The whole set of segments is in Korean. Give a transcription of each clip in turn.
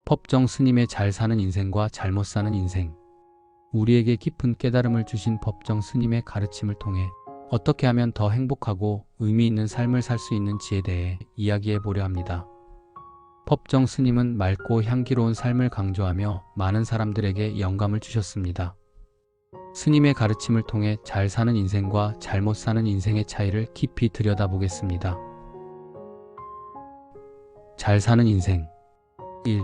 법정 스님의 잘 사는 인생과 잘못 사는 인생. 우리에게 깊은 깨달음을 주신 법정 스님의 가르침을 통해 어떻게 하면 더 행복하고 의미 있는 삶을 살 수 있는지에 대해 이야기해 보려 합니다. 법정 스님은 맑고 향기로운 삶을 강조하며 많은 사람들에게 영감을 주셨습니다. 스님의 가르침을 통해 잘 사는 인생과 잘못 사는 인생의 차이를 깊이 들여다보겠습니다. 잘 사는 인생. 1.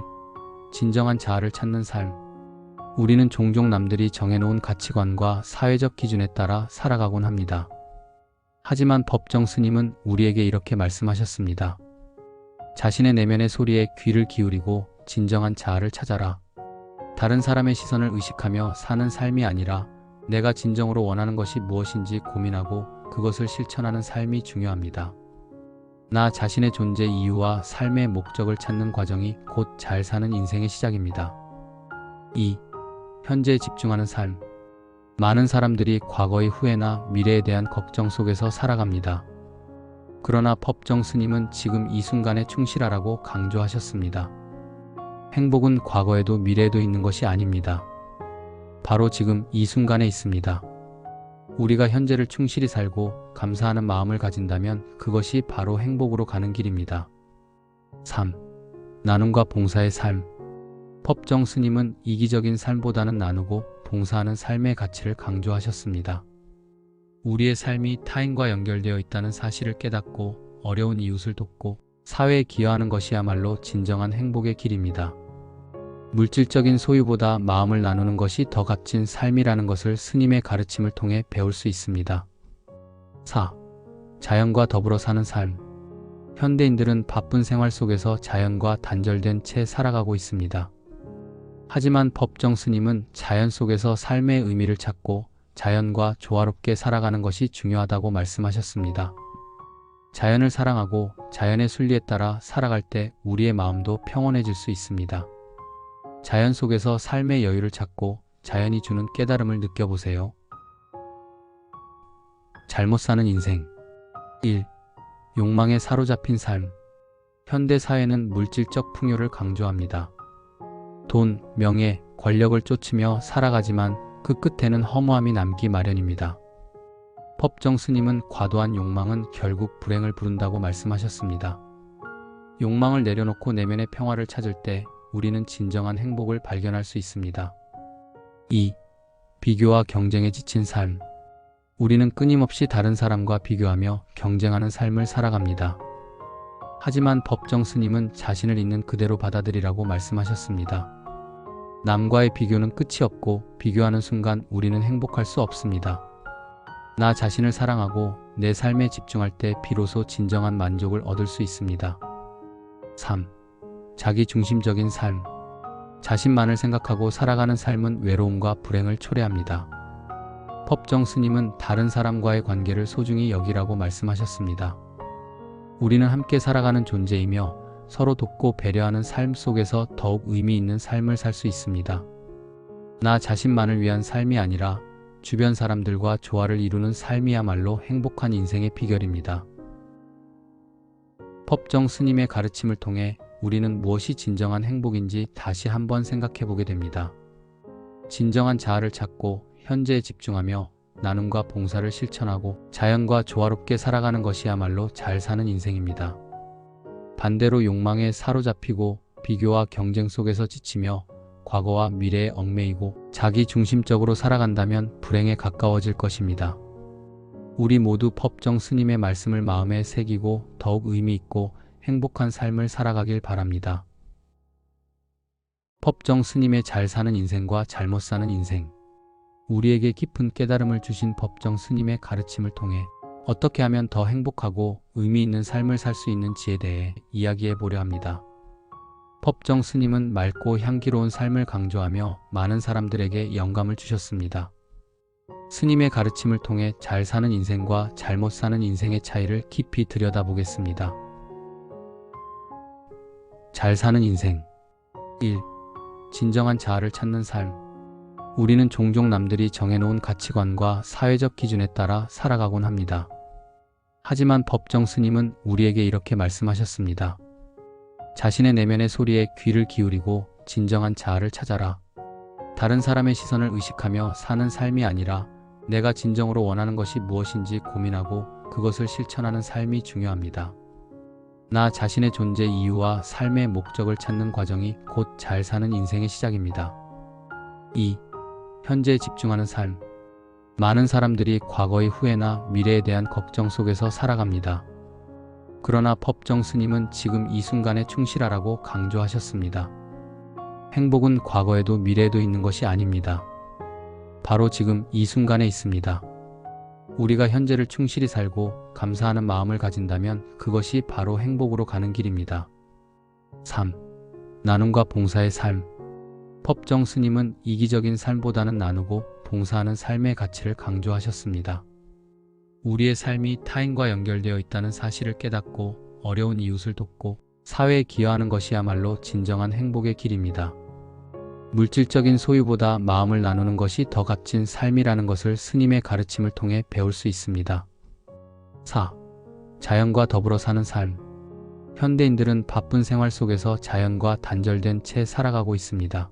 진정한 자아를 찾는 삶. 우리는 종종 남들이 정해놓은 가치관과 사회적 기준에 따라 살아가곤 합니다. 하지만 법정 스님은 우리에게 이렇게 말씀하셨습니다. 자신의 내면의 소리에 귀를 기울이고 진정한 자아를 찾아라. 다른 사람의 시선을 의식하며 사는 삶이 아니라 내가 진정으로 원하는 것이 무엇인지 고민하고 그것을 실천하는 삶이 중요합니다. 나 자신의 존재 이유와 삶의 목적을 찾는 과정이 곧 잘 사는 인생의 시작입니다. 2. 현재에 집중하는 삶. 많은 사람들이 과거의 후회나 미래에 대한 걱정 속에서 살아갑니다. 그러나 법정 스님은 지금 이 순간에 충실하라고 강조하셨습니다. 행복은 과거에도 미래에도 있는 것이 아닙니다. 바로 지금 이 순간에 있습니다. 우리가 현재를 충실히 살고 감사하는 마음을 가진다면 그것이 바로 행복으로 가는 길입니다. 3. 나눔과 봉사의 삶. 법정 스님은 이기적인 삶보다는 나누고 봉사하는 삶의 가치를 강조하셨습니다. 우리의 삶이 타인과 연결되어 있다는 사실을 깨닫고 어려운 이웃을 돕고 사회에 기여하는 것이야말로 진정한 행복의 길입니다. 물질적인 소유보다 마음을 나누는 것이 더 값진 삶이라는 것을 스님의 가르침을 통해 배울 수 있습니다. 4. 자연과 더불어 사는 삶. 현대인들은 바쁜 생활 속에서 자연과 단절된 채 살아가고 있습니다. 하지만 법정 스님은 자연 속에서 삶의 의미를 찾고 자연과 조화롭게 살아가는 것이 중요하다고 말씀하셨습니다. 자연을 사랑하고 자연의 순리에 따라 살아갈 때 우리의 마음도 평온해질 수 있습니다. 자연 속에서 삶의 여유를 찾고 자연이 주는 깨달음을 느껴보세요. 잘못 사는 인생. 1. 욕망에 사로잡힌 삶. 현대 사회는 물질적 풍요를 강조합니다. 돈, 명예, 권력을 쫓으며 살아가지만 그 끝에는 허무함이 남기 마련입니다. 법정 스님은 과도한 욕망은 결국 불행을 부른다고 말씀하셨습니다. 욕망을 내려놓고 내면의 평화를 찾을 때 우리는 진정한 행복을 발견할 수 있습니다. 2. 비교와 경쟁에 지친 삶. 우리는 끊임없이 다른 사람과 비교하며 경쟁하는 삶을 살아갑니다. 하지만 법정 스님은 자신을 있는 그대로 받아들이라고 말씀하셨습니다. 남과의 비교는 끝이 없고 비교하는 순간 우리는 행복할 수 없습니다. 나 자신을 사랑하고 내 삶에 집중할 때 비로소 진정한 만족을 얻을 수 있습니다. 3. 자기 중심적인 삶. 자신만을 생각하고 살아가는 삶은 외로움과 불행을 초래합니다. 법정 스님은 다른 사람과의 관계를 소중히 여기라고 말씀하셨습니다. 우리는 함께 살아가는 존재이며 서로 돕고 배려하는 삶 속에서 더욱 의미 있는 삶을 살 수 있습니다. 나 자신만을 위한 삶이 아니라 주변 사람들과 조화를 이루는 삶이야말로 행복한 인생의 비결입니다. 법정 스님의 가르침을 통해 우리는 무엇이 진정한 행복인지 다시 한번 생각해 보게 됩니다. 진정한 자아를 찾고 현재에 집중하며 나눔과 봉사를 실천하고 자연과 조화롭게 살아가는 것이야말로 잘 사는 인생입니다. 반대로 욕망에 사로잡히고 비교와 경쟁 속에서 지치며 과거와 미래에 얽매이고 자기 중심적으로 살아간다면 불행에 가까워질 것입니다. 우리 모두 법정 스님의 말씀을 마음에 새기고 더욱 의미 있고 행복한 삶을 살아가길 바랍니다. 법정 스님의 잘 사는 인생과 잘못 사는 인생. 우리에게 깊은 깨달음을 주신 법정 스님의 가르침을 통해 어떻게 하면 더 행복하고 의미 있는 삶을 살 수 있는지에 대해 이야기해 보려 합니다. 법정 스님은 맑고 향기로운 삶을 강조하며 많은 사람들에게 영감을 주셨습니다. 스님의 가르침을 통해 잘 사는 인생과 잘못 사는 인생의 차이를 깊이 들여다보겠습니다. 잘 사는 인생. 1. 진정한 자아를 찾는 삶. 우리는 종종 남들이 정해놓은 가치관과 사회적 기준에 따라 살아가곤 합니다. 하지만 법정 스님은 우리에게 이렇게 말씀하셨습니다. 자신의 내면의 소리에 귀를 기울이고 진정한 자아를 찾아라. 다른 사람의 시선을 의식하며 사는 삶이 아니라 내가 진정으로 원하는 것이 무엇인지 고민하고 그것을 실천하는 삶이 중요합니다. 나 자신의 존재 이유와 삶의 목적을 찾는 과정이 곧 잘 사는 인생의 시작입니다. 2. 현재에 집중하는 삶. 많은 사람들이 과거의 후회나 미래에 대한 걱정 속에서 살아갑니다. 그러나 법정 스님은 지금 이 순간에 충실하라고 강조하셨습니다. 행복은 과거에도 미래에도 있는 것이 아닙니다. 바로 지금 이 순간에 있습니다. 우리가 현재를 충실히 살고 감사하는 마음을 가진다면 그것이 바로 행복으로 가는 길입니다. 3. 나눔과 봉사의 삶. 법정 스님은 이기적인 삶보다는 나누고 봉사하는 삶의 가치를 강조하셨습니다. 우리의 삶이 타인과 연결되어 있다는 사실을 깨닫고 어려운 이웃을 돕고 사회에 기여하는 것이야말로 진정한 행복의 길입니다. 물질적인 소유보다 마음을 나누는 것이 더 값진 삶이라는 것을 스님의 가르침을 통해 배울 수 있습니다. 4. 자연과 더불어 사는 삶. 현대인들은 바쁜 생활 속에서 자연과 단절된 채 살아가고 있습니다.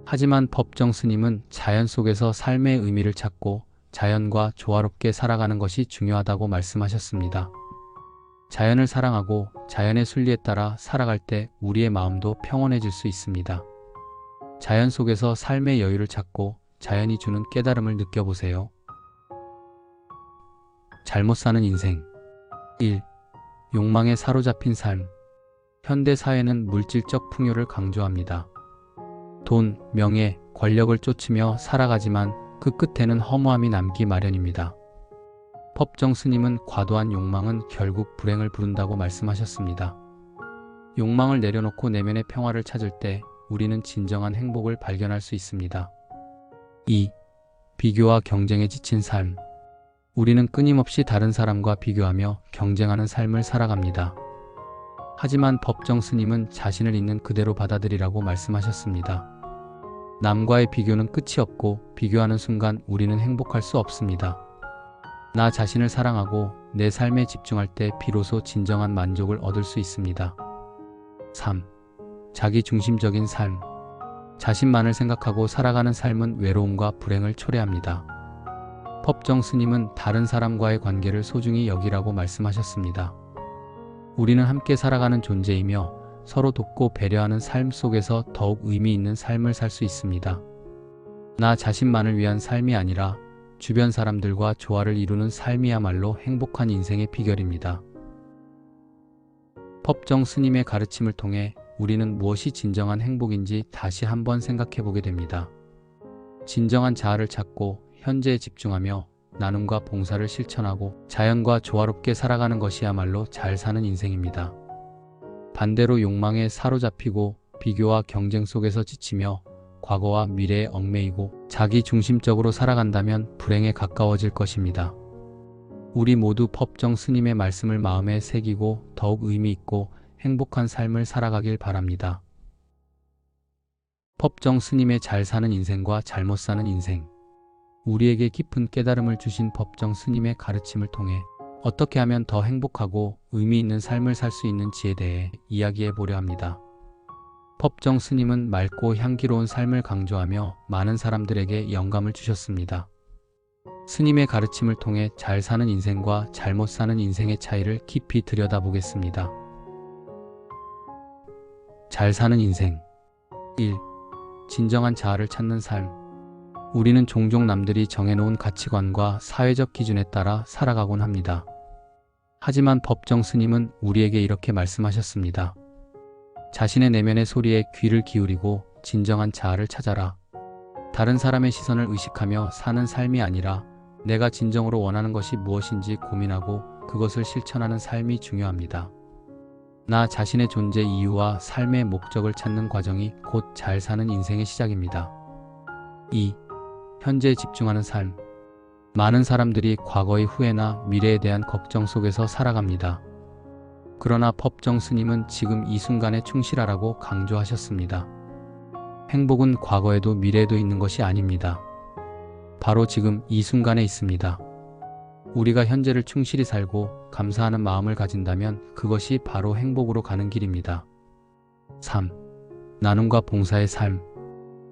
하지만 법정 스님은 자연 속에서 삶의 의미를 찾고 자연과 조화롭게 살아가는 것이 중요하다고 말씀하셨습니다. 자연을 사랑하고 자연의 순리에 따라 살아갈 때 우리의 마음도 평온해질 수 있습니다. 자연 속에서 삶의 여유를 찾고 자연이 주는 깨달음을 느껴보세요. 잘못 사는 인생. 1. 욕망에 사로잡힌 삶. 현대 사회는 물질적 풍요를 강조합니다. 돈, 명예, 권력을 쫓으며 살아가지만 그 끝에는 허무함이 남기 마련입니다. 법정 스님은 과도한 욕망은 결국 불행을 부른다고 말씀하셨습니다. 욕망을 내려놓고 내면의 평화를 찾을 때 우리는 진정한 행복을 발견할 수 있습니다. 2. 비교와 경쟁에 지친 삶. 우리는 끊임없이 다른 사람과 비교하며 경쟁하는 삶을 살아갑니다. 하지만 법정 스님은 자신을 있는 그대로 받아들이라고 말씀하셨습니다. 남과의 비교는 끝이 없고 비교하는 순간 우리는 행복할 수 없습니다. 나 자신을 사랑하고 내 삶에 집중할 때 비로소 진정한 만족을 얻을 수 있습니다. 3. 자기중심적인 삶. 자신만을 생각하고 살아가는 삶은 외로움과 불행을 초래합니다. 법정 스님은 다른 사람과의 관계를 소중히 여기라고 말씀하셨습니다. 우리는 함께 살아가는 존재이며 서로 돕고 배려하는 삶 속에서 더욱 의미 있는 삶을 살 수 있습니다. 나 자신만을 위한 삶이 아니라 주변 사람들과 조화를 이루는 삶이야말로 행복한 인생의 비결입니다. 법정 스님의 가르침을 통해 우리는 무엇이 진정한 행복인지 다시 한번 생각해 보게 됩니다. 진정한 자아를 찾고 현재에 집중하며 나눔과 봉사를 실천하고 자연과 조화롭게 살아가는 것이야말로 잘 사는 인생입니다. 반대로 욕망에 사로잡히고 비교와 경쟁 속에서 지치며 과거와 미래에 얽매이고 자기중심적으로 살아간다면 불행에 가까워질 것입니다. 우리 모두 법정 스님의 말씀을 마음에 새기고 더욱 의미 있고 행복한 삶을 살아가길 바랍니다. 법정 스님의 잘 사는 인생과 잘못 사는 인생. 우리에게 깊은 깨달음을 주신 법정 스님의 가르침을 통해 어떻게 하면 더 행복하고 의미 있는 삶을 살 수 있는지에 대해 이야기해 보려 합니다. 법정 스님은 맑고 향기로운 삶을 강조하며 많은 사람들에게 영감을 주셨습니다. 스님의 가르침을 통해 잘 사는 인생과 잘못 사는 인생의 차이를 깊이 들여다보겠습니다. 잘 사는 인생. 1. 진정한 자아를 찾는 삶. 우리는 종종 남들이 정해놓은 가치관과 사회적 기준에 따라 살아가곤 합니다. 하지만 법정 스님은 우리에게 이렇게 말씀하셨습니다. 자신의 내면의 소리에 귀를 기울이고 진정한 자아를 찾아라. 다른 사람의 시선을 의식하며 사는 삶이 아니라 내가 진정으로 원하는 것이 무엇인지 고민하고 그것을 실천하는 삶이 중요합니다. 나 자신의 존재 이유와 삶의 목적을 찾는 과정이 곧 잘 사는 인생의 시작입니다. 2. 현재에 집중하는 삶. 많은 사람들이 과거의 후회나 미래에 대한 걱정 속에서 살아갑니다. 그러나 법정 스님은 지금 이 순간에 충실하라고 강조하셨습니다. 행복은 과거에도 미래에도 있는 것이 아닙니다. 바로 지금 이 순간에 있습니다. 우리가 현재를 충실히 살고 감사하는 마음을 가진다면 그것이 바로 행복으로 가는 길입니다. 3. 나눔과 봉사의 삶.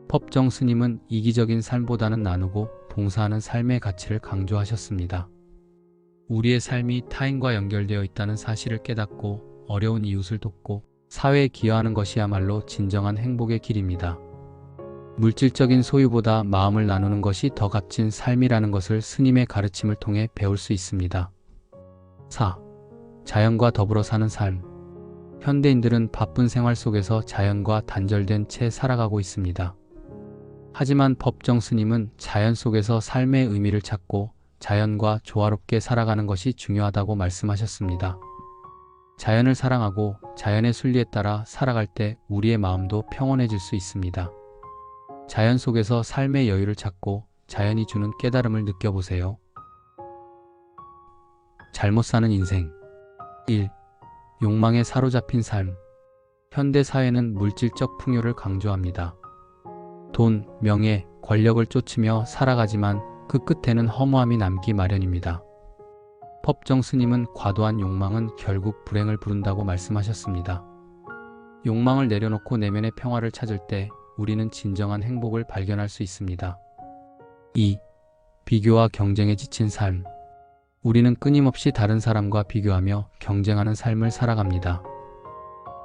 법정 스님은 이기적인 삶보다는 나누고 봉사하는 삶의 가치를 강조하셨습니다. 우리의 삶이 타인과 연결되어 있다는 사실을 깨닫고 어려운 이웃을 돕고 사회에 기여하는 것이야말로 진정한 행복의 길입니다. 물질적인 소유보다 마음을 나누는 것이 더 값진 삶이라는 것을 스님의 가르침을 통해 배울 수 있습니다. 4. 자연과 더불어 사는 삶. 현대인들은 바쁜 생활 속에서 자연과 단절된 채 살아가고 있습니다. 하지만 법정 스님은 자연 속에서 삶의 의미를 찾고 자연과 조화롭게 살아가는 것이 중요하다고 말씀하셨습니다. 자연을 사랑하고 자연의 순리에 따라 살아갈 때 우리의 마음도 평온해질 수 있습니다. 자연 속에서 삶의 여유를 찾고 자연이 주는 깨달음을 느껴보세요. 잘못 사는 인생. 1. 욕망에 사로잡힌 삶. 현대 사회는 물질적 풍요를 강조합니다. 돈, 명예, 권력을 쫓으며 살아가지만 그 끝에는 허무함이 남기 마련입니다. 법정 스님은 과도한 욕망은 결국 불행을 부른다고 말씀하셨습니다. 욕망을 내려놓고 내면의 평화를 찾을 때 우리는 진정한 행복을 발견할 수 있습니다. 2. 비교와 경쟁에 지친 삶. 우리는 끊임없이 다른 사람과 비교하며 경쟁하는 삶을 살아갑니다.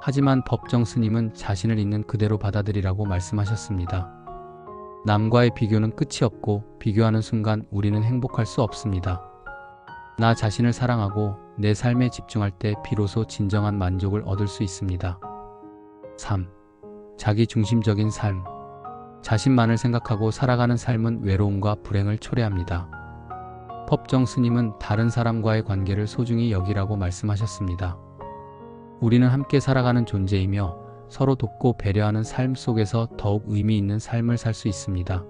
하지만 법정 스님은 자신을 있는 그대로 받아들이라고 말씀하셨습니다. 남과의 비교는 끝이 없고 비교하는 순간 우리는 행복할 수 없습니다. 나 자신을 사랑하고 내 삶에 집중할 때 비로소 진정한 만족을 얻을 수 있습니다. 3. 자기 중심적인 삶. 자신만을 생각하고 살아가는 삶은 외로움과 불행을 초래합니다. 법정 스님은 다른 사람과의 관계를 소중히 여기라고 말씀하셨습니다. 우리는 함께 살아가는 존재이며 서로 돕고 배려하는 삶 속에서 더욱 의미 있는 삶을 살 수 있습니다.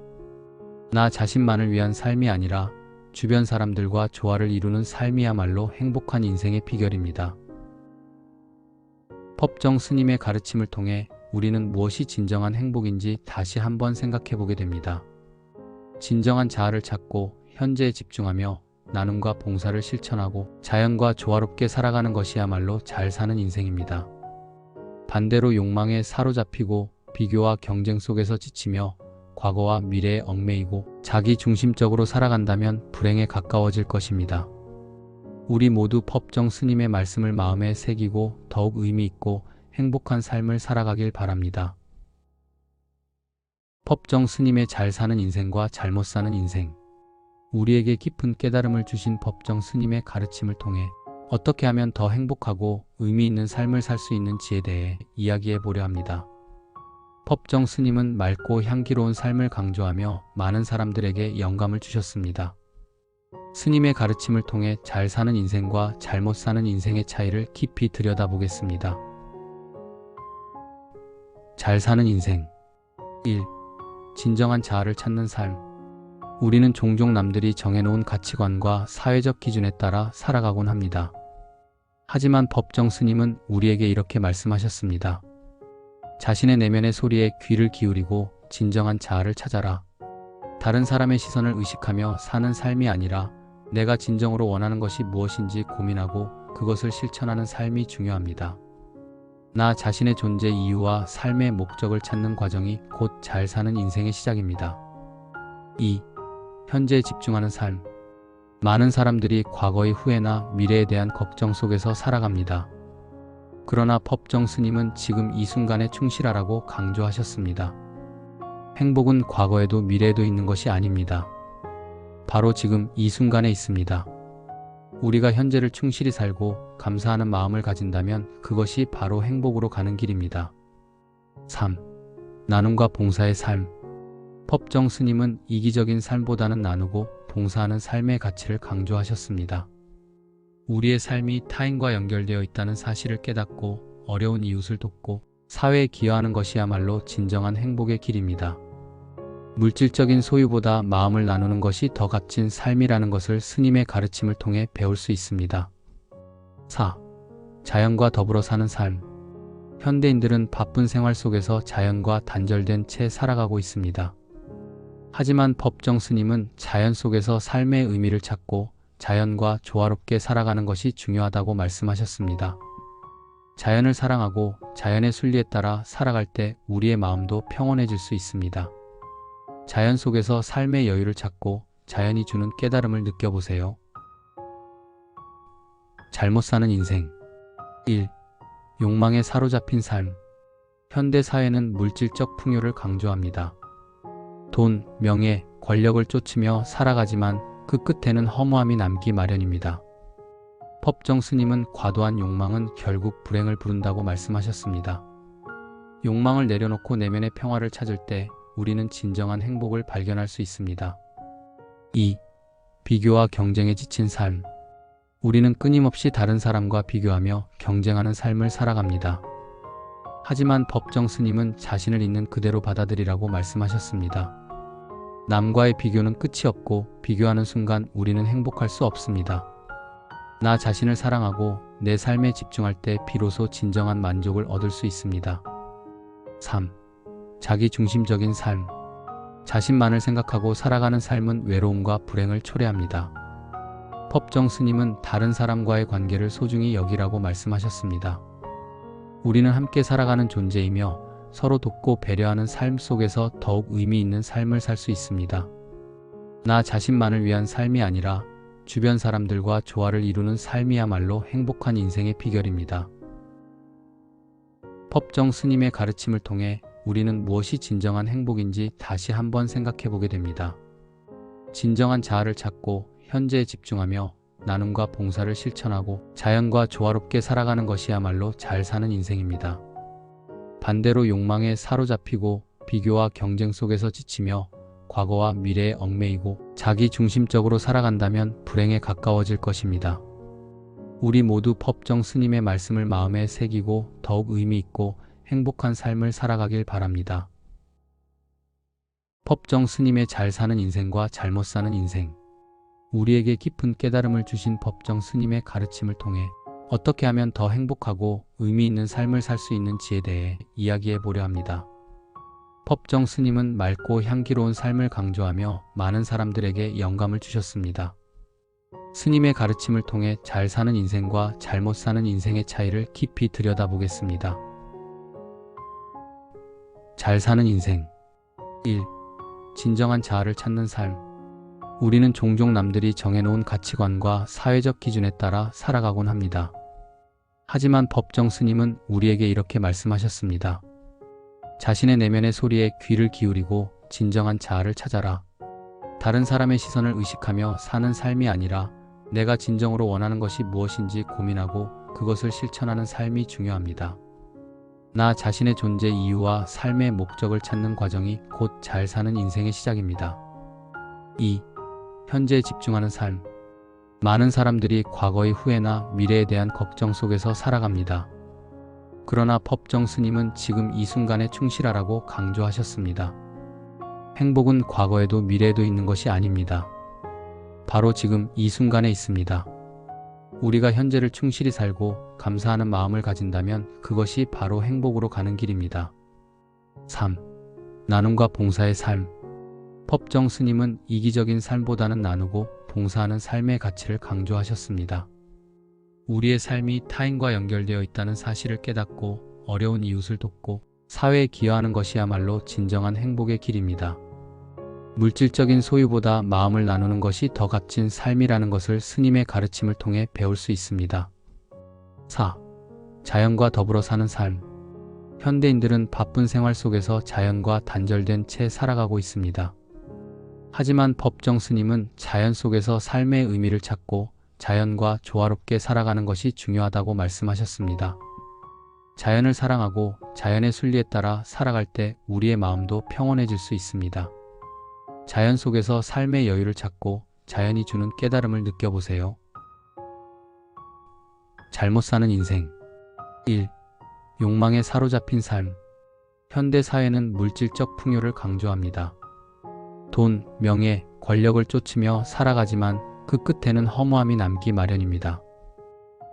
나 자신만을 위한 삶이 아니라 주변 사람들과 조화를 이루는 삶이야말로 행복한 인생의 비결입니다. 법정 스님의 가르침을 통해 우리는 무엇이 진정한 행복인지 다시 한번 생각해 보게 됩니다. 진정한 자아를 찾고 현재에 집중하며 나눔과 봉사를 실천하고 자연과 조화롭게 살아가는 것이야말로 잘 사는 인생입니다. 반대로 욕망에 사로잡히고 비교와 경쟁 속에서 지치며 과거와 미래에 얽매이고 자기 중심적으로 살아간다면 불행에 가까워질 것입니다. 우리 모두 법정 스님의 말씀을 마음에 새기고 더욱 의미 있고 행복한 삶을 살아가길 바랍니다. 법정 스님의 잘 사는 인생과 잘못 사는 인생. 우리에게 깊은 깨달음을 주신 법정 스님의 가르침을 통해 어떻게 하면 더 행복하고 의미 있는 삶을 살 수 있는지에 대해 이야기해 보려 합니다. 법정 스님은 맑고 향기로운 삶을 강조하며 많은 사람들에게 영감을 주셨습니다. 스님의 가르침을 통해 잘 사는 인생과 잘못 사는 인생의 차이를 깊이 들여다보겠습니다. 잘 사는 인생. 1. 진정한 자아를 찾는 삶. 우리는 종종 남들이 정해놓은 가치관과 사회적 기준에 따라 살아가곤 합니다. 하지만 법정 스님은 우리에게 이렇게 말씀하셨습니다. 자신의 내면의 소리에 귀를 기울이고 진정한 자아를 찾아라. 다른 사람의 시선을 의식하며 사는 삶이 아니라 내가 진정으로 원하는 것이 무엇인지 고민하고 그것을 실천하는 삶이 중요합니다. 나 자신의 존재 이유와 삶의 목적을 찾는 과정이 곧 잘 사는 인생의 시작입니다. 2. 현재에 집중하는 삶. 많은 사람들이 과거의 후회나 미래에 대한 걱정 속에서 살아갑니다. 그러나 법정 스님은 지금 이 순간에 충실하라고 강조하셨습니다. 행복은 과거에도 미래에도 있는 것이 아닙니다. 바로 지금 이 순간에 있습니다. 우리가 현재를 충실히 살고 감사하는 마음을 가진다면 그것이 바로 행복으로 가는 길입니다. 3. 나눔과 봉사의 삶. 법정 스님은 이기적인 삶보다는 나누고 봉사하는 삶의 가치를 강조하셨습니다. 우리의 삶이 타인과 연결되어 있다는 사실을 깨닫고 어려운 이웃을 돕고 사회에 기여하는 것이야말로 진정한 행복의 길입니다. 물질적인 소유보다 마음을 나누는 것이 더 값진 삶이라는 것을 스님의 가르침을 통해 배울 수 있습니다. 4. 자연과 더불어 사는 삶. 현대인들은 바쁜 생활 속에서 자연과 단절된 채 살아가고 있습니다. 하지만 법정 스님은 자연 속에서 삶의 의미를 찾고 자연과 조화롭게 살아가는 것이 중요하다고 말씀하셨습니다. 자연을 사랑하고 자연의 순리에 따라 살아갈 때 우리의 마음도 평온해질 수 있습니다. 자연 속에서 삶의 여유를 찾고 자연이 주는 깨달음을 느껴보세요. 잘못 사는 인생. 1. 욕망에 사로잡힌 삶. 현대 사회는 물질적 풍요를 강조합니다. 돈, 명예, 권력을 쫓으며 살아가지만 그 끝에는 허무함이 남기 마련입니다. 법정 스님은 과도한 욕망은 결국 불행을 부른다고 말씀하셨습니다. 욕망을 내려놓고 내면의 평화를 찾을 때 우리는 진정한 행복을 발견할 수 있습니다. 2. 비교와 경쟁에 지친 삶. 우리는 끊임없이 다른 사람과 비교하며 경쟁하는 삶을 살아갑니다. 하지만 법정 스님은 자신을 있는 그대로 받아들이라고 말씀하셨습니다. 남과의 비교는 끝이 없고 비교하는 순간 우리는 행복할 수 없습니다. 나 자신을 사랑하고 내 삶에 집중할 때 비로소 진정한 만족을 얻을 수 있습니다. 3. 자기중심적인 삶. 자신만을 생각하고 살아가는 삶은 외로움과 불행을 초래합니다. 법정 스님은 다른 사람과의 관계를 소중히 여기라고 말씀하셨습니다. 우리는 함께 살아가는 존재이며 서로 돕고 배려하는 삶 속에서 더욱 의미 있는 삶을 살 수 있습니다. 나 자신만을 위한 삶이 아니라 주변 사람들과 조화를 이루는 삶이야말로 행복한 인생의 비결입니다. 법정 스님의 가르침을 통해 우리는 무엇이 진정한 행복인지 다시 한번 생각해 보게 됩니다. 진정한 자아를 찾고 현재에 집중하며 나눔과 봉사를 실천하고 자연과 조화롭게 살아가는 것이야말로 잘 사는 인생입니다. 반대로 욕망에 사로잡히고 비교와 경쟁 속에서 지치며 과거와 미래에 얽매이고 자기중심적으로 살아간다면 불행에 가까워질 것입니다. 우리 모두 법정 스님의 말씀을 마음에 새기고 더욱 의미 있고 행복한 삶을 살아가길 바랍니다. 법정 스님의 잘 사는 인생과 잘못 사는 인생. 우리에게 깊은 깨달음을 주신 법정 스님의 가르침을 통해 어떻게 하면 더 행복하고 의미 있는 삶을 살 수 있는지에 대해 이야기해 보려 합니다. 법정 스님은 맑고 향기로운 삶을 강조하며 많은 사람들에게 영감을 주셨습니다. 스님의 가르침을 통해 잘 사는 인생과 잘못 사는 인생의 차이를 깊이 들여다보겠습니다. 잘 사는 인생. 1. 진정한 자아를 찾는 삶. 우리는 종종 남들이 정해놓은 가치관과 사회적 기준에 따라 살아가곤 합니다. 하지만 법정 스님은 우리에게 이렇게 말씀하셨습니다. 자신의 내면의 소리에 귀를 기울이고 진정한 자아를 찾아라. 다른 사람의 시선을 의식하며 사는 삶이 아니라 내가 진정으로 원하는 것이 무엇인지 고민하고 그것을 실천하는 삶이 중요합니다. 나 자신의 존재 이유와 삶의 목적을 찾는 과정이 곧 잘 사는 인생의 시작입니다. 2. 현재에 집중하는 삶. 많은 사람들이 과거의 후회나 미래에 대한 걱정 속에서 살아갑니다. 그러나 법정 스님은 지금 이 순간에 충실하라고 강조하셨습니다. 행복은 과거에도 미래에도 있는 것이 아닙니다. 바로 지금 이 순간에 있습니다. 우리가 현재를 충실히 살고 감사하는 마음을 가진다면 그것이 바로 행복으로 가는 길입니다. 3. 나눔과 봉사의 삶. 법정 스님은 이기적인 삶보다는 나누고 봉사하는 삶의 가치를 강조하셨습니다. 우리의 삶이 타인과 연결되어 있다는 사실을 깨닫고 어려운 이웃을 돕고 사회에 기여하는 것이야말로 진정한 행복의 길입니다. 물질적인 소유보다 마음을 나누는 것이 더 값진 삶이라는 것을 스님의 가르침을 통해 배울 수 있습니다. 4. 자연과 더불어 사는 삶. 현대인들은 바쁜 생활 속에서 자연과 단절된 채 살아가고 있습니다. 하지만 법정 스님은 자연 속에서 삶의 의미를 찾고 자연과 조화롭게 살아가는 것이 중요하다고 말씀하셨습니다. 자연을 사랑하고 자연의 순리에 따라 살아갈 때 우리의 마음도 평온해질 수 있습니다. 자연 속에서 삶의 여유를 찾고 자연이 주는 깨달음을 느껴보세요. 잘못 사는 인생. 1. 욕망에 사로잡힌 삶. 현대 사회는 물질적 풍요를 강조합니다. 돈, 명예, 권력을 쫓으며 살아가지만 그 끝에는 허무함이 남기 마련입니다.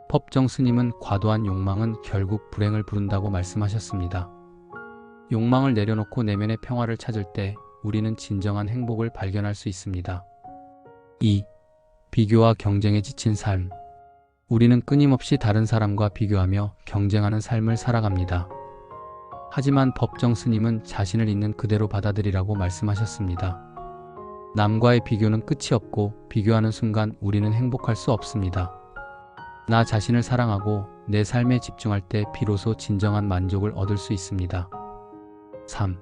법정 스님은 과도한 욕망은 결국 불행을 부른다고 말씀하셨습니다. 욕망을 내려놓고 내면의 평화를 찾을 때 우리는 진정한 행복을 발견할 수 있습니다. 2. 비교와 경쟁에 지친 삶. 우리는 끊임없이 다른 사람과 비교하며 경쟁하는 삶을 살아갑니다. 하지만 법정 스님은 자신을 있는 그대로 받아들이라고 말씀하셨습니다. 남과의 비교는 끝이 없고 비교하는 순간 우리는 행복할 수 없습니다. 나 자신을 사랑하고 내 삶에 집중할 때 비로소 진정한 만족을 얻을 수 있습니다. 3.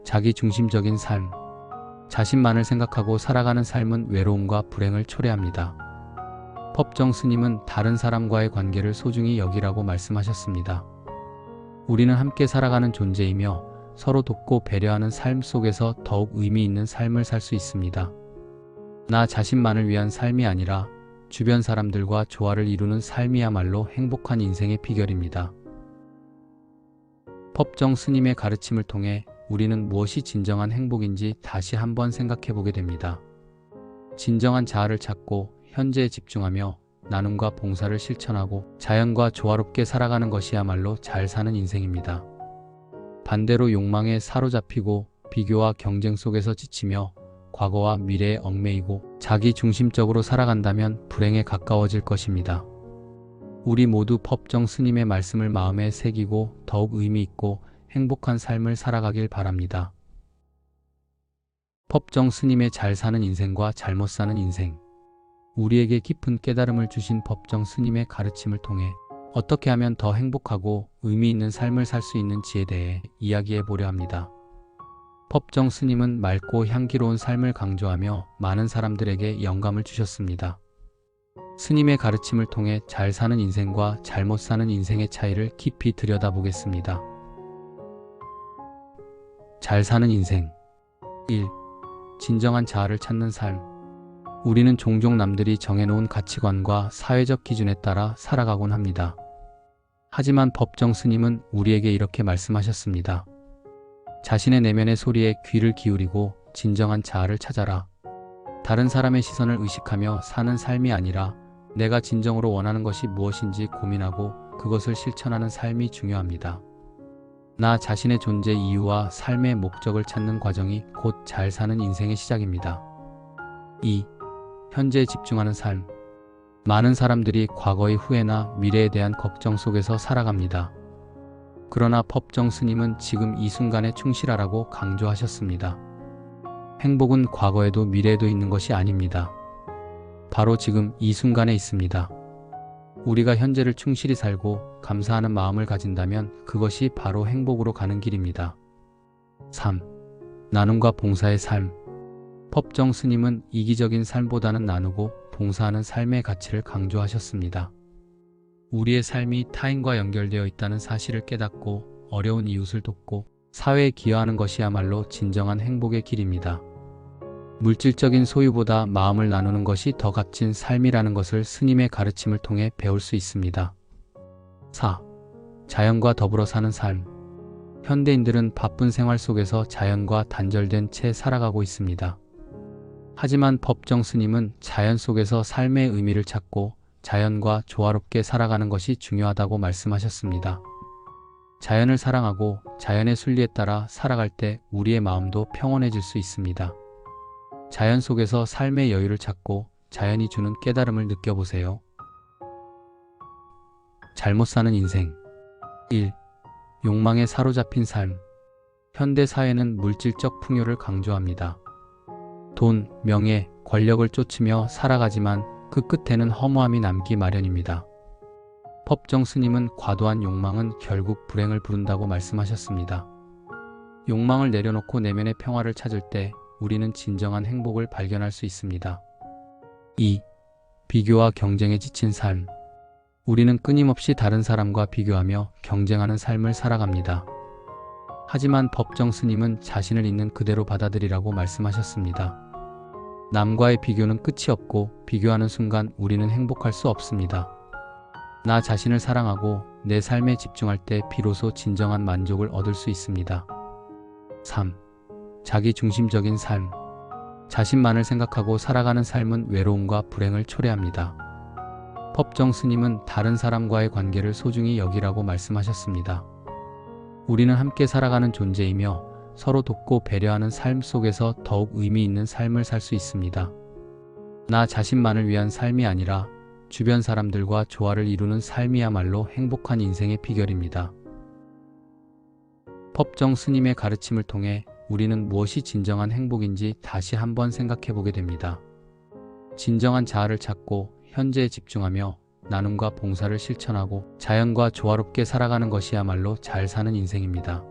자기중심적인 삶. 자신만을 생각하고 살아가는 삶은 외로움과 불행을 초래합니다. 법정 스님은 다른 사람과의 관계를 소중히 여기라고 말씀하셨습니다. 우리는 함께 살아가는 존재이며 서로 돕고 배려하는 삶 속에서 더욱 의미 있는 삶을 살 수 있습니다. 나 자신만을 위한 삶이 아니라 주변 사람들과 조화를 이루는 삶이야말로 행복한 인생의 비결입니다. 법정 스님의 가르침을 통해 우리는 무엇이 진정한 행복인지 다시 한번 생각해 보게 됩니다. 진정한 자아를 찾고 현재에 집중하며 나눔과 봉사를 실천하고 자연과 조화롭게 살아가는 것이야말로 잘 사는 인생입니다. 반대로 욕망에 사로잡히고 비교와 경쟁 속에서 지치며 과거와 미래에 얽매이고 자기 중심적으로 살아간다면 불행에 가까워질 것입니다. 우리 모두 법정 스님의 말씀을 마음에 새기고 더욱 의미 있고 행복한 삶을 살아가길 바랍니다. 법정 스님의 잘 사는 인생과 잘못 사는 인생. 우리에게 깊은 깨달음을 주신 법정 스님의 가르침을 통해 어떻게 하면 더 행복하고 의미 있는 삶을 살 수 있는지에 대해 이야기해 보려 합니다. 법정 스님은 맑고 향기로운 삶을 강조하며 많은 사람들에게 영감을 주셨습니다. 스님의 가르침을 통해 잘 사는 인생과 잘못 사는 인생의 차이를 깊이 들여다보겠습니다. 잘 사는 인생. 1. 진정한 자아를 찾는 삶. 우리는 종종 남들이 정해놓은 가치관과 사회적 기준에 따라 살아가곤 합니다. 하지만 법정 스님은 우리에게 이렇게 말씀하셨습니다. 자신의 내면의 소리에 귀를 기울이고 진정한 자아를 찾아라. 다른 사람의 시선을 의식하며 사는 삶이 아니라 내가 진정으로 원하는 것이 무엇인지 고민하고 그것을 실천하는 삶이 중요합니다. 나 자신의 존재 이유와 삶의 목적을 찾는 과정이 곧 잘 사는 인생의 시작입니다. 2. 현재에 집중하는 삶. 많은 사람들이 과거의 후회나 미래에 대한 걱정 속에서 살아갑니다. 그러나 법정 스님은 지금 이 순간에 충실하라고 강조하셨습니다. 행복은 과거에도 미래에도 있는 것이 아닙니다. 바로 지금 이 순간에 있습니다. 우리가 현재를 충실히 살고 감사하는 마음을 가진다면 그것이 바로 행복으로 가는 길입니다. 3. 나눔과 봉사의 삶. 법정 스님은 이기적인 삶보다는 나누고 봉사하는 삶의 가치를 강조하셨습니다. 우리의 삶이 타인과 연결되어 있다는 사실을 깨닫고 어려운 이웃을 돕고 사회에 기여하는 것이야말로 진정한 행복의 길입니다. 물질적인 소유보다 마음을 나누는 것이 더 값진 삶이라는 것을 스님의 가르침을 통해 배울 수 있습니다. 4. 자연과 더불어 사는 삶. 현대인들은 바쁜 생활 속에서 자연과 단절된 채 살아가고 있습니다. 하지만 법정 스님은 자연 속에서 삶의 의미를 찾고 자연과 조화롭게 살아가는 것이 중요하다고 말씀하셨습니다. 자연을 사랑하고 자연의 순리에 따라 살아갈 때 우리의 마음도 평온해질 수 있습니다. 자연 속에서 삶의 여유를 찾고 자연이 주는 깨달음을 느껴보세요. 잘못 사는 인생. 1. 욕망에 사로잡힌 삶. 현대 사회는 물질적 풍요를 강조합니다. 돈, 명예, 권력을 쫓으며 살아가지만 그 끝에는 허무함이 남기 마련입니다. 법정 스님은 과도한 욕망은 결국 불행을 부른다고 말씀하셨습니다. 욕망을 내려놓고 내면의 평화를 찾을 때 우리는 진정한 행복을 발견할 수 있습니다. 2. 비교와 경쟁에 지친 삶. 우리는 끊임없이 다른 사람과 비교하며 경쟁하는 삶을 살아갑니다. 하지만 법정 스님은 자신을 있는 그대로 받아들이라고 말씀하셨습니다. 남과의 비교는 끝이 없고 비교하는 순간 우리는 행복할 수 없습니다. 나 자신을 사랑하고 내 삶에 집중할 때 비로소 진정한 만족을 얻을 수 있습니다. 3. 자기중심적인 삶. 자신만을 생각하고 살아가는 삶은 외로움과 불행을 초래합니다. 법정 스님은 다른 사람과의 관계를 소중히 여기라고 말씀하셨습니다. 우리는 함께 살아가는 존재이며 서로 돕고 배려하는 삶 속에서 더욱 의미 있는 삶을 살 수 있습니다. 나 자신만을 위한 삶이 아니라 주변 사람들과 조화를 이루는 삶이야말로 행복한 인생의 비결입니다. 법정 스님의 가르침을 통해 우리는 무엇이 진정한 행복인지 다시 한번 생각해 보게 됩니다. 진정한 자아를 찾고 현재에 집중하며 나눔과 봉사를 실천하고 자연과 조화롭게 살아가는 것이야말로 잘 사는 인생입니다.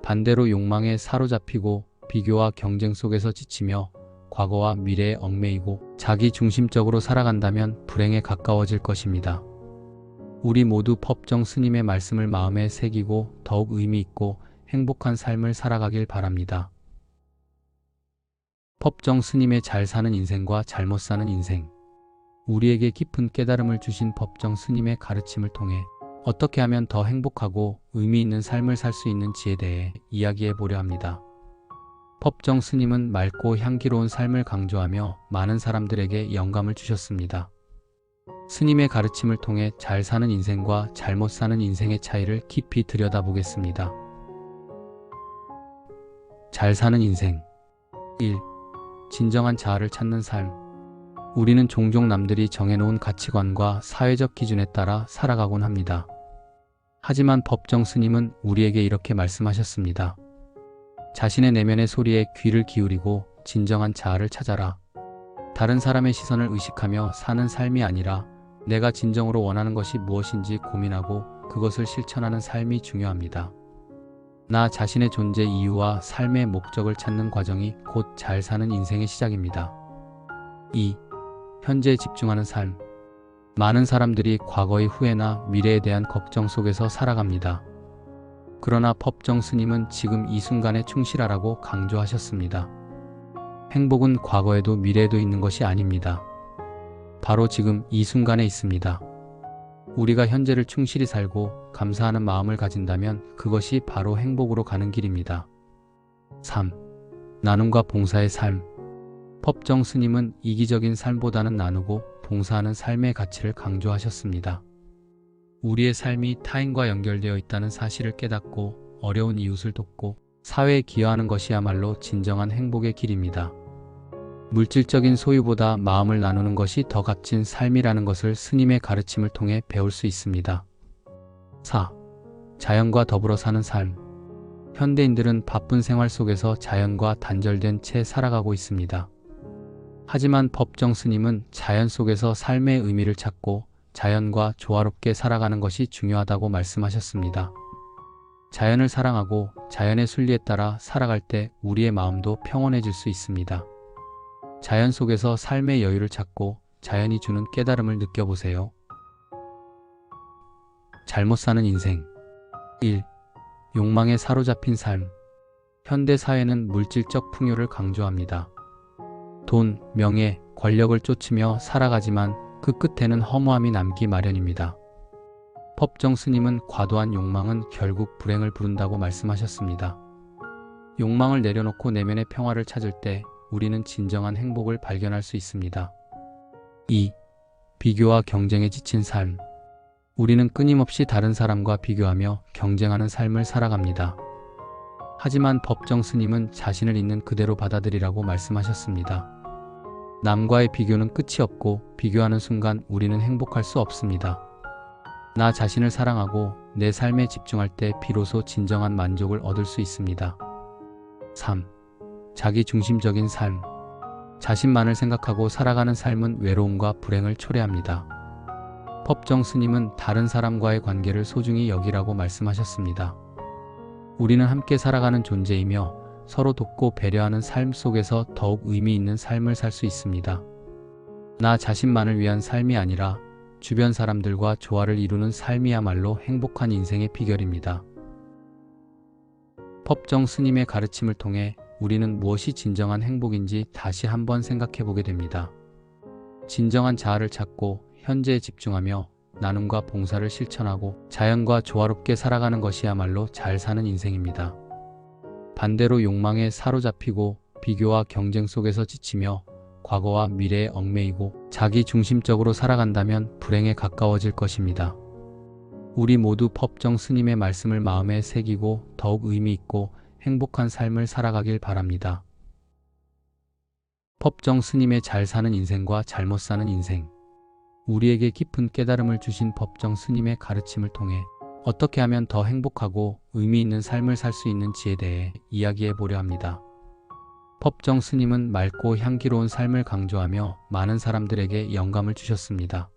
반대로 욕망에 사로잡히고 비교와 경쟁 속에서 지치며 과거와 미래에 얽매이고 자기 중심적으로 살아간다면 불행에 가까워질 것입니다. 우리 모두 법정 스님의 말씀을 마음에 새기고 더욱 의미 있고 행복한 삶을 살아가길 바랍니다. 법정 스님의 잘 사는 인생과 잘못 사는 인생. 우리에게 깊은 깨달음을 주신 법정 스님의 가르침을 통해 어떻게 하면 더 행복하고 의미 있는 삶을 살 수 있는지에 대해 이야기해 보려 합니다. 법정 스님은 맑고 향기로운 삶을 강조하며 많은 사람들에게 영감을 주셨습니다. 스님의 가르침을 통해 잘 사는 인생과 잘못 사는 인생의 차이를 깊이 들여다보겠습니다. 잘 사는 인생. 1. 진정한 자아를 찾는 삶. 우리는 종종 남들이 정해놓은 가치관과 사회적 기준에 따라 살아가곤 합니다. 하지만 법정 스님은 우리에게 이렇게 말씀하셨습니다. 자신의 내면의 소리에 귀를 기울이고 진정한 자아를 찾아라. 다른 사람의 시선을 의식하며 사는 삶이 아니라 내가 진정으로 원하는 것이 무엇인지 고민하고 그것을 실천하는 삶이 중요합니다. 나 자신의 존재 이유와 삶의 목적을 찾는 과정이 곧 잘 사는 인생의 시작입니다. 2. 현재에 집중하는 삶. 많은 사람들이 과거의 후회나 미래에 대한 걱정 속에서 살아갑니다. 그러나 법정 스님은 지금 이 순간에 충실하라고 강조하셨습니다. 행복은 과거에도 미래에도 있는 것이 아닙니다. 바로 지금 이 순간에 있습니다. 우리가 현재를 충실히 살고 감사하는 마음을 가진다면 그것이 바로 행복으로 가는 길입니다. 3. 나눔과 봉사의 삶. 법정 스님은 이기적인 삶보다는 나누고 봉사하는 삶의 가치를 강조하셨습니다. 우리의 삶이 타인과 연결되어 있다는 사실을 깨닫고 어려운 이웃을 돕고 사회에 기여하는 것이야말로 진정한 행복의 길입니다. 물질적인 소유보다 마음을 나누는 것이 더 값진 삶이라는 것을 스님의 가르침을 통해 배울 수 있습니다. 4. 자연과 더불어 사는 삶. 현대인들은 바쁜 생활 속에서 자연과 단절된 채 살아가고 있습니다. 하지만 법정 스님은 자연 속에서 삶의 의미를 찾고 자연과 조화롭게 살아가는 것이 중요하다고 말씀하셨습니다. 자연을 사랑하고 자연의 순리에 따라 살아갈 때 우리의 마음도 평온해질 수 있습니다. 자연 속에서 삶의 여유를 찾고 자연이 주는 깨달음을 느껴보세요. 잘못 사는 인생. 1. 욕망에 사로잡힌 삶. 현대 사회는 물질적 풍요를 강조합니다. 돈, 명예, 권력을 쫓으며 살아가지만 그 끝에는 허무함이 남기 마련입니다. 법정 스님은 과도한 욕망은 결국 불행을 부른다고 말씀하셨습니다. 욕망을 내려놓고 내면의 평화를 찾을 때 우리는 진정한 행복을 발견할 수 있습니다. 2. 비교와 경쟁에 지친 삶. 우리는 끊임없이 다른 사람과 비교하며 경쟁하는 삶을 살아갑니다. 하지만 법정 스님은 자신을 있는 그대로 받아들이라고 말씀하셨습니다. 남과의 비교는 끝이 없고 비교하는 순간 우리는 행복할 수 없습니다. 나 자신을 사랑하고 내 삶에 집중할 때 비로소 진정한 만족을 얻을 수 있습니다. 3. 자기 중심적인 삶. 자신만을 생각하고 살아가는 삶은 외로움과 불행을 초래합니다. 법정 스님은 다른 사람과의 관계를 소중히 여기라고 말씀하셨습니다. 우리는 함께 살아가는 존재이며 서로 돕고 배려하는 삶 속에서 더욱 의미 있는 삶을 살 수 있습니다. 나 자신만을 위한 삶이 아니라 주변 사람들과 조화를 이루는 삶이야말로 행복한 인생의 비결입니다. 법정 스님의 가르침을 통해 우리는 무엇이 진정한 행복인지 다시 한번 생각해 보게 됩니다. 진정한 자아를 찾고 현재에 집중하며 나눔과 봉사를 실천하고 자연과 조화롭게 살아가는 것이야말로 잘 사는 인생입니다. 반대로 욕망에 사로잡히고 비교와 경쟁 속에서 지치며 과거와 미래에 얽매이고 자기 중심적으로 살아간다면 불행에 가까워질 것입니다. 우리 모두 법정 스님의 말씀을 마음에 새기고 더욱 의미 있고 행복한 삶을 살아가길 바랍니다. 법정 스님의 잘 사는 인생과 잘못 사는 인생. 우리에게 깊은 깨달음을 주신 법정 스님의 가르침을 통해 어떻게 하면 더 행복하고 의미 있는 삶을 살 수 있는지에 대해 이야기해 보려 합니다. 법정 스님은 맑고 향기로운 삶을 강조하며 많은 사람들에게 영감을 주셨습니다.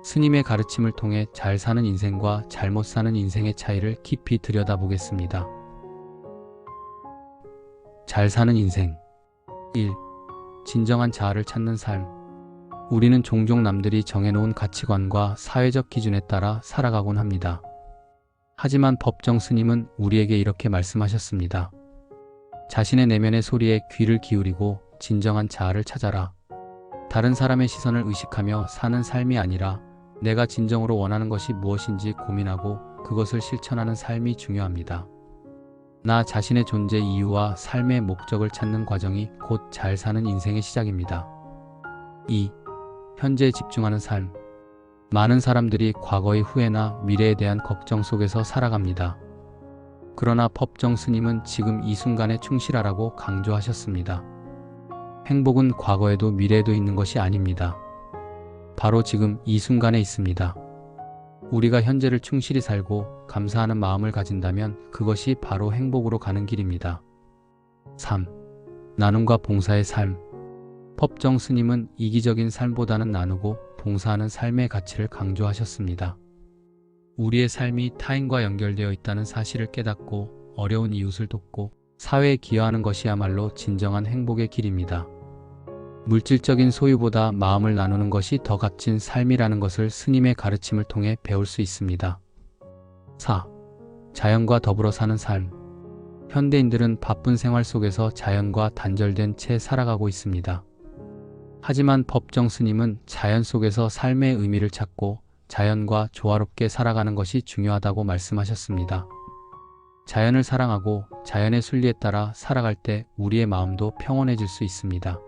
스님의 가르침을 통해 잘 사는 인생과 잘못 사는 인생의 차이를 깊이 들여다보겠습니다. 잘 사는 인생 1. 진정한 자아를 찾는 삶. 우리는 종종 남들이 정해놓은 가치관과 사회적 기준에 따라 살아가곤 합니다. 하지만 법정 스님은 우리에게 이렇게 말씀하셨습니다. 자신의 내면의 소리에 귀를 기울이고 진정한 자아를 찾아라. 다른 사람의 시선을 의식하며 사는 삶이 아니라 내가 진정으로 원하는 것이 무엇인지 고민하고 그것을 실천하는 삶이 중요합니다. 나 자신의 존재 이유와 삶의 목적을 찾는 과정이 곧 잘 사는 인생의 시작입니다. 2. 현재에 집중하는 삶. 많은 사람들이 과거의 후회나 미래에 대한 걱정 속에서 살아갑니다. 그러나 법정 스님은 지금 이 순간에 충실하라고 강조하셨습니다. 행복은 과거에도 미래에도 있는 것이 아닙니다. 바로 지금 이 순간에 있습니다. 우리가 현재를 충실히 살고 감사하는 마음을 가진다면 그것이 바로 행복으로 가는 길입니다. 3. 나눔과 봉사의 삶. 법정 스님은 이기적인 삶보다는 나누고 봉사하는 삶의 가치를 강조하셨습니다. 우리의 삶이 타인과 연결되어 있다는 사실을 깨닫고 어려운 이웃을 돕고 사회에 기여하는 것이야말로 진정한 행복의 길입니다. 물질적인 소유보다 마음을 나누는 것이 더 값진 삶이라는 것을 스님의 가르침을 통해 배울 수 있습니다. 4. 자연과 더불어 사는 삶. 현대인들은 바쁜 생활 속에서 자연과 단절된 채 살아가고 있습니다. 하지만 법정 스님은 자연 속에서 삶의 의미를 찾고 자연과 조화롭게 살아가는 것이 중요하다고 말씀하셨습니다. 자연을 사랑하고 자연의 순리에 따라 살아갈 때 우리의 마음도 평온해질 수 있습니다.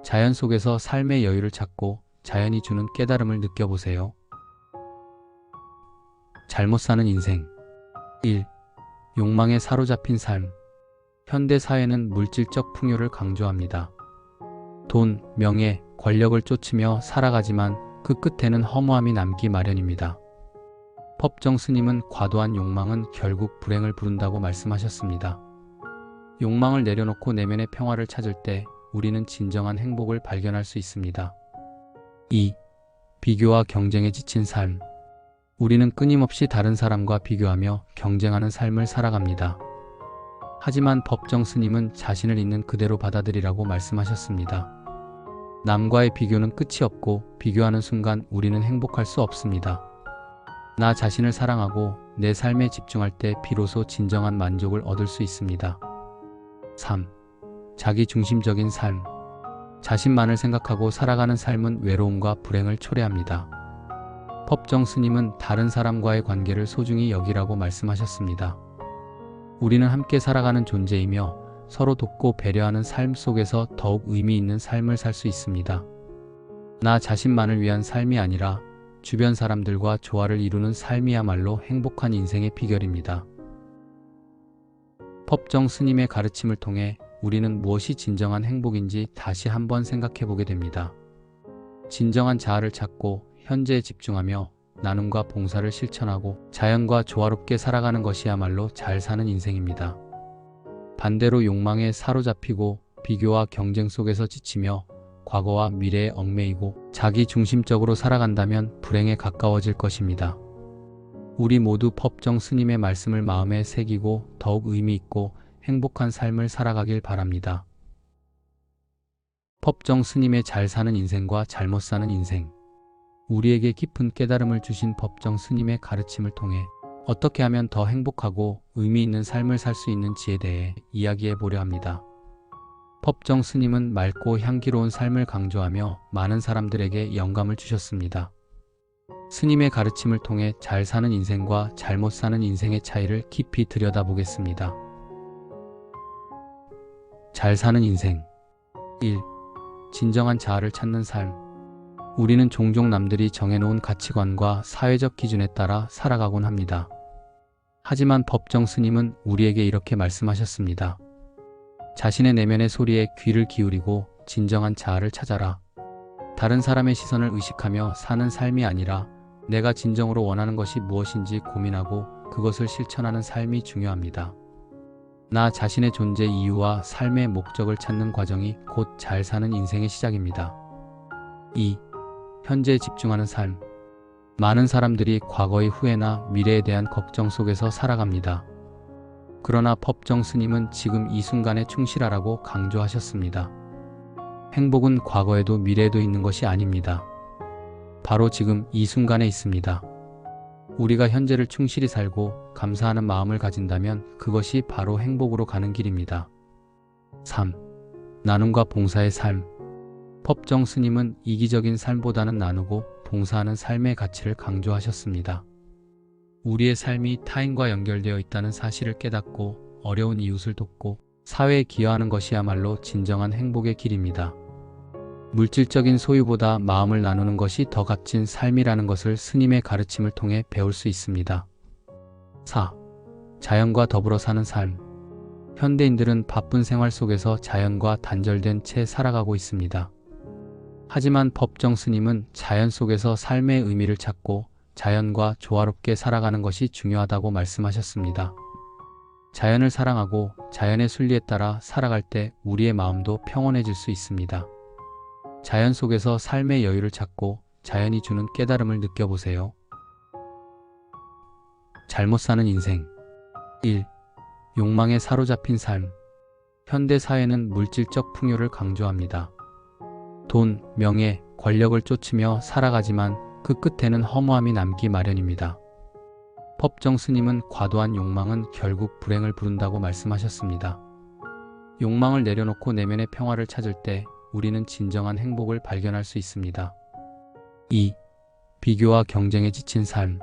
자연 속에서 삶의 여유를 찾고 자연이 주는 깨달음을 느껴보세요. 잘못 사는 인생 1. 욕망에 사로잡힌 삶. 현대 사회는 물질적 풍요를 강조합니다. 돈, 명예, 권력을 쫓으며 살아가지만 그 끝에는 허무함이 남기 마련입니다. 법정 스님은 과도한 욕망은 결국 불행을 부른다고 말씀하셨습니다. 욕망을 내려놓고 내면의 평화를 찾을 때 우리는 진정한 행복을 발견할 수 있습니다. 2. 비교와 경쟁에 지친 삶. 우리는 끊임없이 다른 사람과 비교하며 경쟁하는 삶을 살아갑니다. 하지만 법정 스님은 자신을 있는 그대로 받아들이라고 말씀하셨습니다. 남과의 비교는 끝이 없고 비교하는 순간 우리는 행복할 수 없습니다. 나 자신을 사랑하고 내 삶에 집중할 때 비로소 진정한 만족을 얻을 수 있습니다. 3. 자기중심적인 삶. 자신만을 생각하고 살아가는 삶은 외로움과 불행을 초래합니다. 법정 스님은 다른 사람과의 관계를 소중히 여기라고 말씀하셨습니다. 우리는 함께 살아가는 존재이며 서로 돕고 배려하는 삶 속에서 더욱 의미 있는 삶을 살 수 있습니다. 나 자신만을 위한 삶이 아니라 주변 사람들과 조화를 이루는 삶이야말로 행복한 인생의 비결입니다. 법정 스님의 가르침을 통해 우리는 무엇이 진정한 행복인지 다시 한번 생각해 보게 됩니다. 진정한 자아를 찾고 현재에 집중하며 나눔과 봉사를 실천하고 자연과 조화롭게 살아가는 것이야말로 잘 사는 인생입니다. 반대로 욕망에 사로잡히고 비교와 경쟁 속에서 지치며 과거와 미래에 얽매이고 자기 중심적으로 살아간다면 불행에 가까워질 것입니다. 우리 모두 법정 스님의 말씀을 마음에 새기고 더욱 의미 있고 행복한 삶을 살아가길 바랍니다. 법정 스님의 잘 사는 인생과 잘못 사는 인생. 우리에게 깊은 깨달음을 주신 법정 스님의 가르침을 통해 어떻게 하면 더 행복하고 의미 있는 삶을 살 수 있는지에 대해 이야기해 보려 합니다. 법정 스님은 맑고 향기로운 삶을 강조하며 많은 사람들에게 영감을 주셨습니다. 스님의 가르침을 통해 잘 사는 인생과 잘못 사는 인생의 차이를 깊이 들여다보겠습니다. 잘 사는 인생 1. 진정한 자아를 찾는 삶. 우리는 종종 남들이 정해놓은 가치관과 사회적 기준에 따라 살아가곤 합니다. 하지만 법정 스님은 우리에게 이렇게 말씀하셨습니다. 자신의 내면의 소리에 귀를 기울이고 진정한 자아를 찾아라. 다른 사람의 시선을 의식하며 사는 삶이 아니라 내가 진정으로 원하는 것이 무엇인지 고민하고 그것을 실천하는 삶이 중요합니다. 나 자신의 존재 이유와 삶의 목적을 찾는 과정이 곧 잘 사는 인생의 시작입니다. 2. 현재에 집중하는 삶. 많은 사람들이 과거의 후회나 미래에 대한 걱정 속에서 살아갑니다. 그러나 법정 스님은 지금 이 순간에 충실하라고 강조하셨습니다. 행복은 과거에도 미래에도 있는 것이 아닙니다. 바로 지금 이 순간에 있습니다. 우리가 현재를 충실히 살고 감사하는 마음을 가진다면 그것이 바로 행복으로 가는 길입니다. 3. 나눔과 봉사의 삶. 법정 스님은 이기적인 삶보다는 나누고 봉사하는 삶의 가치를 강조하셨습니다. 우리의 삶이 타인과 연결되어 있다는 사실을 깨닫고 어려운 이웃을 돕고 사회에 기여하는 것이야말로 진정한 행복의 길입니다. 물질적인 소유보다 마음을 나누는 것이 더 값진 삶이라는 것을 스님의 가르침을 통해 배울 수 있습니다. 4. 자연과 더불어 사는 삶. 현대인들은 바쁜 생활 속에서 자연과 단절된 채 살아가고 있습니다. 하지만 법정 스님은 자연 속에서 삶의 의미를 찾고 자연과 조화롭게 살아가는 것이 중요하다고 말씀하셨습니다. 자연을 사랑하고 자연의 순리에 따라 살아갈 때 우리의 마음도 평온해질 수 있습니다. 자연 속에서 삶의 여유를 찾고 자연이 주는 깨달음을 느껴보세요. 잘못 사는 인생. 1. 욕망에 사로잡힌 삶. 현대 사회는 물질적 풍요를 강조합니다. 돈, 명예, 권력을 쫓으며 살아가지만 그 끝에는 허무함이 남기 마련입니다. 법정 스님은 과도한 욕망은 결국 불행을 부른다고 말씀하셨습니다. 욕망을 내려놓고 내면의 평화를 찾을 때 우리는 진정한 행복을 발견할 수 있습니다. 2. 비교와 경쟁에 지친 삶.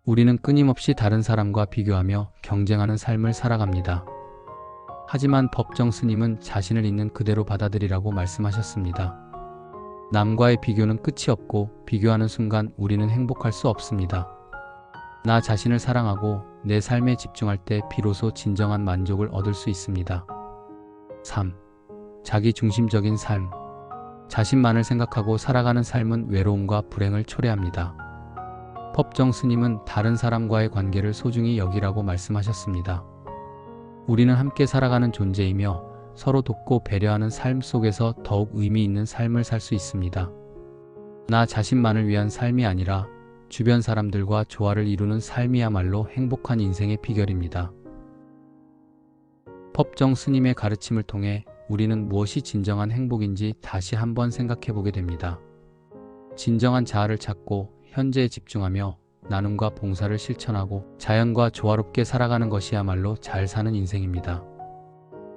우리는 끊임없이 다른 사람과 비교하며 경쟁하는 삶을 살아갑니다. 하지만 법정 스님은 자신을 있는 그대로 받아들이라고 말씀하셨습니다. 남과의 비교는 끝이 없고 비교하는 순간 우리는 행복할 수 없습니다. 나 자신을 사랑하고 내 삶에 집중할 때 비로소 진정한 만족을 얻을 수 있습니다. 3. 자기중심적인 삶. 자신만을 생각하고 살아가는 삶은 외로움과 불행을 초래합니다. 법정 스님은 다른 사람과의 관계를 소중히 여기라고 말씀하셨습니다. 우리는 함께 살아가는 존재이며 서로 돕고 배려하는 삶 속에서 더욱 의미 있는 삶을 살 수 있습니다. 나 자신만을 위한 삶이 아니라 주변 사람들과 조화를 이루는 삶이야말로 행복한 인생의 비결입니다. 법정 스님의 가르침을 통해 우리는 무엇이 진정한 행복인지 다시 한번 생각해 보게 됩니다. 진정한 자아를 찾고 현재에 집중하며 나눔과 봉사를 실천하고 자연과 조화롭게 살아가는 것이야말로 잘 사는 인생입니다.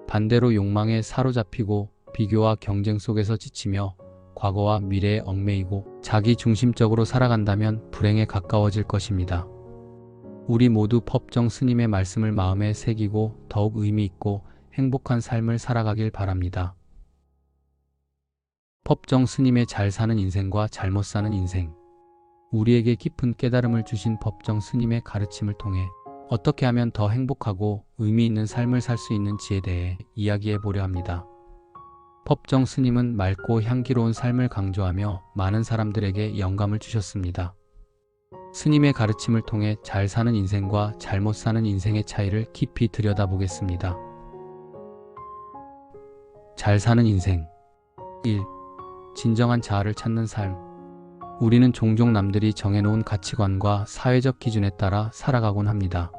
반대로 욕망에 사로잡히고 비교와 경쟁 속에서 지치며 과거와 미래에 얽매이고 자기 중심적으로 살아간다면 불행에 가까워질 것입니다. 우리 모두 법정 스님의 말씀을 마음에 새기고 더욱 의미 있고 행복한 삶을 살아가길 바랍니다. 법정 스님의 잘 사는 인생과 잘못 사는 인생. 우리에게 깊은 깨달음을 주신 법정 스님의 가르침을 통해 어떻게 하면 더 행복하고 의미 있는 삶을 살 수 있는지에 대해 이야기해 보려 합니다. 법정 스님은 맑고 향기로운 삶을 강조하며 많은 사람들에게 영감을 주셨습니다. 스님의 가르침을 통해 잘 사는 인생과 잘못 사는 인생의 차이를 깊이 들여다보겠습니다. 잘 사는 인생. 1. 진정한 자아를 찾는 삶. 우리는 종종 남들이 정해놓은 가치관과 사회적 기준에 따라 살아가곤 합니다.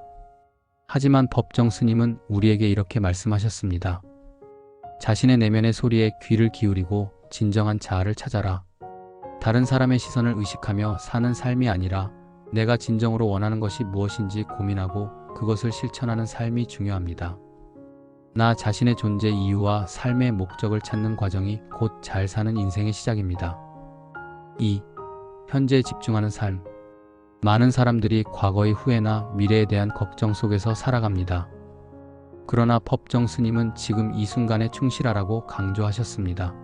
하지만 법정 스님은 우리에게 이렇게 말씀하셨습니다. 자신의 내면의 소리에 귀를 기울이고 진정한 자아를 찾아라. 다른 사람의 시선을 의식하며 사는 삶이 아니라 내가 진정으로 원하는 것이 무엇인지 고민하고 그것을 실천하는 삶이 중요합니다. 나 자신의 존재 이유와 삶의 목적을 찾는 과정이 곧 잘 사는 인생의 시작입니다. 2. 현재에 집중하는 삶. 많은 사람들이 과거의 후회나 미래에 대한 걱정 속에서 살아갑니다. 그러나 법정 스님은 지금 이 순간에 충실하라고 강조하셨습니다.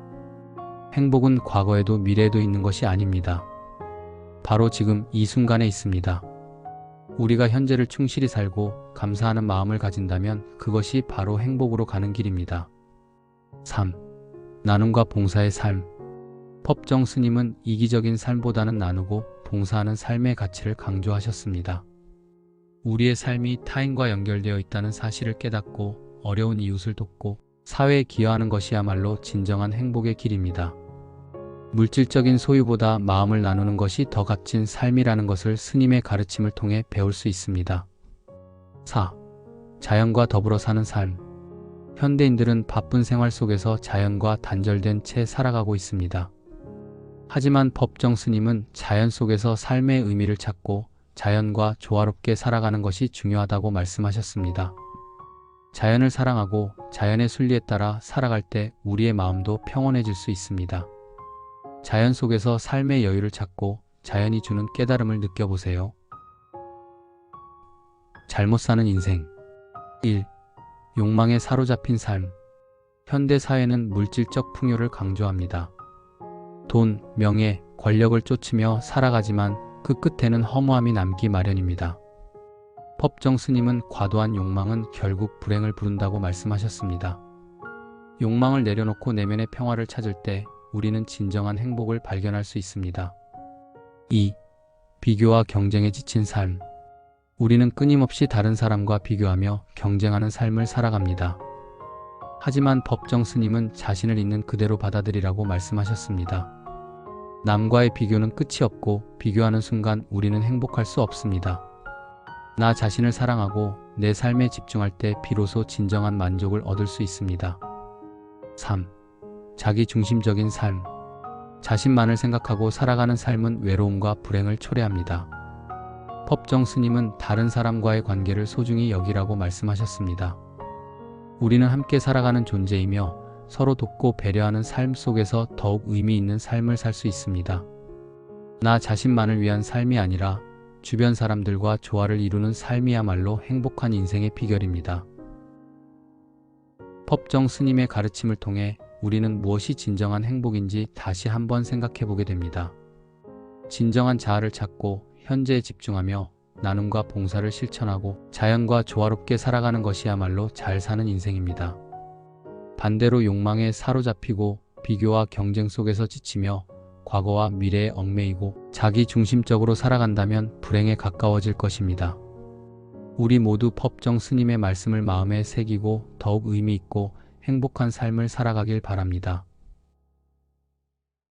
행복은 과거에도 미래에도 있는 것이 아닙니다. 바로 지금 이 순간에 있습니다. 우리가 현재를 충실히 살고 감사하는 마음을 가진다면 그것이 바로 행복으로 가는 길입니다. 3. 나눔과 봉사의 삶. 법정 스님은 이기적인 삶보다는 나누고 봉사하는 삶의 가치를 강조하셨습니다. 우리의 삶이 타인과 연결되어 있다는 사실을 깨닫고 어려운 이웃을 돕고 사회에 기여하는 것이야말로 진정한 행복의 길입니다. 물질적인 소유보다 마음을 나누는 것이 더 값진 삶이라는 것을 스님의 가르침을 통해 배울 수 있습니다. 4. 자연과 더불어 사는 삶. 현대인들은 바쁜 생활 속에서 자연과 단절된 채 살아가고 있습니다. 하지만 법정 스님은 자연 속에서 삶의 의미를 찾고 자연과 조화롭게 살아가는 것이 중요하다고 말씀하셨습니다. 자연을 사랑하고 자연의 순리에 따라 살아갈 때 우리의 마음도 평온해질 수 있습니다. 자연 속에서 삶의 여유를 찾고 자연이 주는 깨달음을 느껴보세요. 잘못 사는 인생. 1. 욕망에 사로잡힌 삶. 현대 사회는 물질적 풍요를 강조합니다. 돈, 명예, 권력을 쫓으며 살아가지만 그 끝에는 허무함이 남기 마련입니다. 법정 스님은 과도한 욕망은 결국 불행을 부른다고 말씀하셨습니다. 욕망을 내려놓고 내면의 평화를 찾을 때 우리는 진정한 행복을 발견할 수 있습니다. 2. 비교와 경쟁에 지친 삶. 우리는 끊임없이 다른 사람과 비교하며 경쟁하는 삶을 살아갑니다. 하지만 법정 스님은 자신을 있는 그대로 받아들이라고 말씀하셨습니다. 남과의 비교는 끝이 없고 비교하는 순간 우리는 행복할 수 없습니다. 나 자신을 사랑하고 내 삶에 집중할 때 비로소 진정한 만족을 얻을 수 있습니다. 3. 자기중심적인 삶. 자신만을 생각하고 살아가는 삶은 외로움과 불행을 초래합니다. 법정 스님은 다른 사람과의 관계를 소중히 여기라고 말씀하셨습니다. 우리는 함께 살아가는 존재이며 서로 돕고 배려하는 삶 속에서 더욱 의미 있는 삶을 살 수 있습니다. 나 자신만을 위한 삶이 아니라 주변 사람들과 조화를 이루는 삶이야말로 행복한 인생의 비결입니다. 법정 스님의 가르침을 통해 우리는 무엇이 진정한 행복인지 다시 한번 생각해 보게 됩니다. 진정한 자아를 찾고 현재에 집중하며 나눔과 봉사를 실천하고 자연과 조화롭게 살아가는 것이야말로 잘 사는 인생입니다. 반대로 욕망에 사로잡히고 비교와 경쟁 속에서 지치며 과거와 미래에 얽매이고 자기중심적으로 살아간다면 불행에 가까워질 것입니다. 우리 모두 법정 스님의 말씀을 마음에 새기고 더욱 의미 있고 행복한 삶을 살아가길 바랍니다.